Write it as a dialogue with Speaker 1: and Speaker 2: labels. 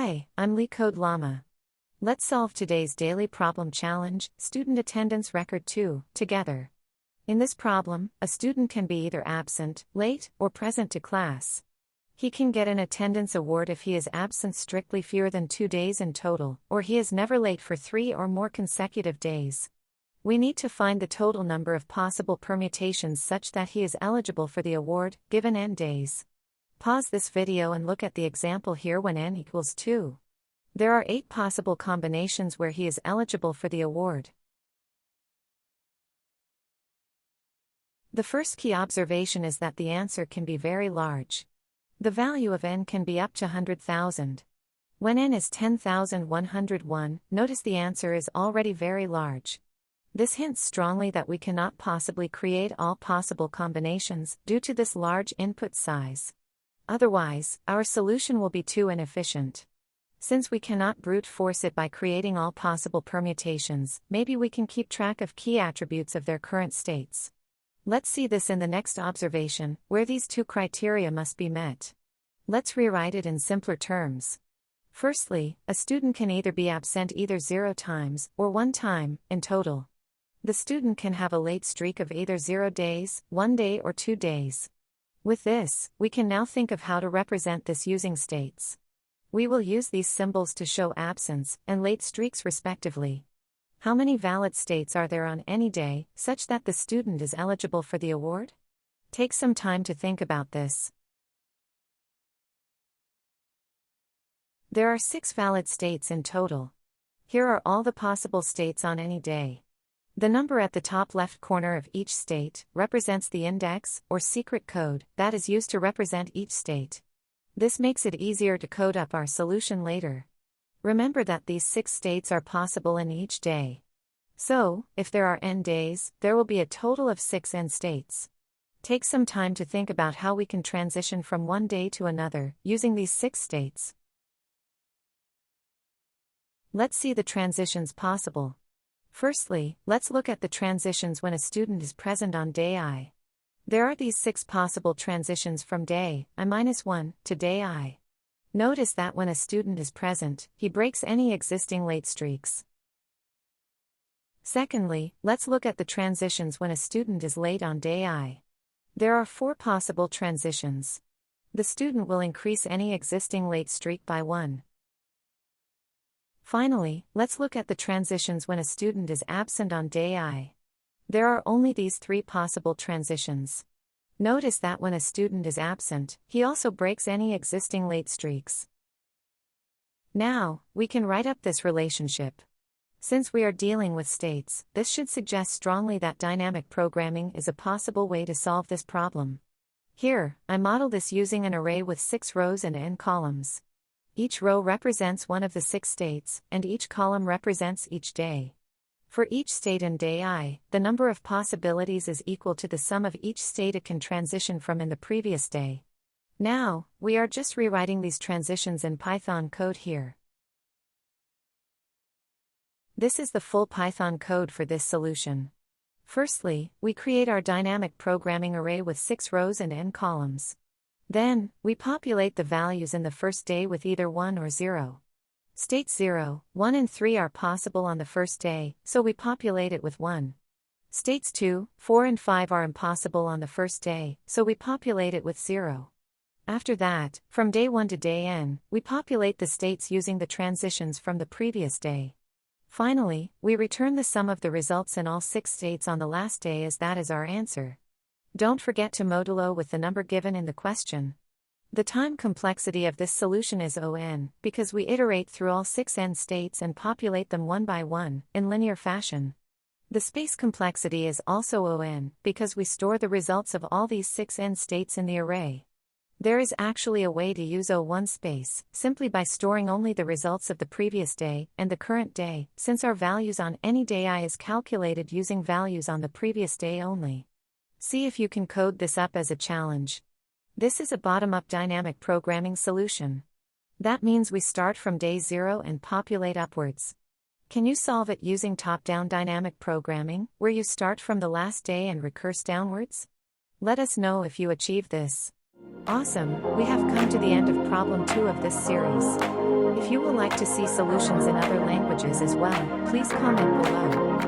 Speaker 1: Hi, I'm Leetcode Llama. Let's solve today's daily problem challenge, Student Attendance Record 2, together. In this problem, a student can be either absent, late, or present to class. He can get an attendance award if he is absent strictly fewer than 2 days in total, or he is never late for 3 or more consecutive days. We need to find the total number of possible permutations such that he is eligible for the award, given n days. Pause this video and look at the example here when n equals 2. There are 8 possible combinations where he is eligible for the award. The first key observation is that the answer can be very large. The value of n can be up to 100,000. When n is 10,101, notice the answer is already very large. This hints strongly that we cannot possibly create all possible combinations due to this large input size. Otherwise, our solution will be too inefficient. Since we cannot brute force it by creating all possible permutations, maybe we can keep track of key attributes of their current states. Let's see this in the next observation, where these 2 criteria must be met. Let's rewrite it in simpler terms. Firstly, a student can either be absent either 0 times or 1 time, in total. The student can have a late streak of either 0 days, 1 day or 2 days. With this, we can now think of how to represent this using states. We will use these symbols to show absence and late streaks respectively. How many valid states are there on any day, such that the student is eligible for the award? Take some time to think about this. There are 6 valid states in total. Here are all the possible states on any day. The number at the top left corner of each state represents the index, or secret code, that is used to represent each state. This makes it easier to code up our solution later. Remember that these 6 states are possible in each day. So, if there are n days, there will be a total of 6 n states. Take some time to think about how we can transition from one day to another, using these 6 states. Let's see the transitions possible. Firstly, let's look at the transitions when a student is present on day I. There are these 6 possible transitions from day I-1 to day I. Notice that when a student is present, he breaks any existing late streaks. Secondly, let's look at the transitions when a student is late on day I. There are 4 possible transitions. The student will increase any existing late streak by 1. Finally, let's look at the transitions when a student is absent on day I. There are only these 3 possible transitions. Notice that when a student is absent, he also breaks any existing late streaks. Now, we can write up this relationship. Since we are dealing with states, this should suggest strongly that dynamic programming is a possible way to solve this problem. Here, I model this using an array with 6 rows and n columns. Each row represents one of the 6 states, and each column represents each day. For each state in day I, the number of possibilities is equal to the sum of each state it can transition from in the previous day. Now, we are just rewriting these transitions in Python code here. This is the full Python code for this solution. Firstly, we create our dynamic programming array with 6 rows and n columns. Then, we populate the values in the first day with either 1 or 0. States 0, 1 and 3 are possible on the first day, so we populate it with 1. States 2, 4 and 5 are impossible on the first day, so we populate it with 0. After that, from day 1 to day n, we populate the states using the transitions from the previous day. Finally, we return the sum of the results in all 6 states on the last day as that is our answer. Don't forget to modulo with the number given in the question. The time complexity of this solution is O(n), because we iterate through all 6 n states and populate them one by one, in linear fashion. The space complexity is also O(n), because we store the results of all these 6 n states in the array. There is actually a way to use O(1) space, simply by storing only the results of the previous day and the current day, since our values on any day I is calculated using values on the previous day only. See if you can code this up as a challenge. This is a bottom-up dynamic programming solution. That means we start from day 0 and populate upwards. Can you solve it using top-down dynamic programming, where you start from the last day and recurse downwards? Let us know if you achieve this. Awesome, we have come to the end of problem 2 of this series. If you would like to see solutions in other languages as well, please comment below.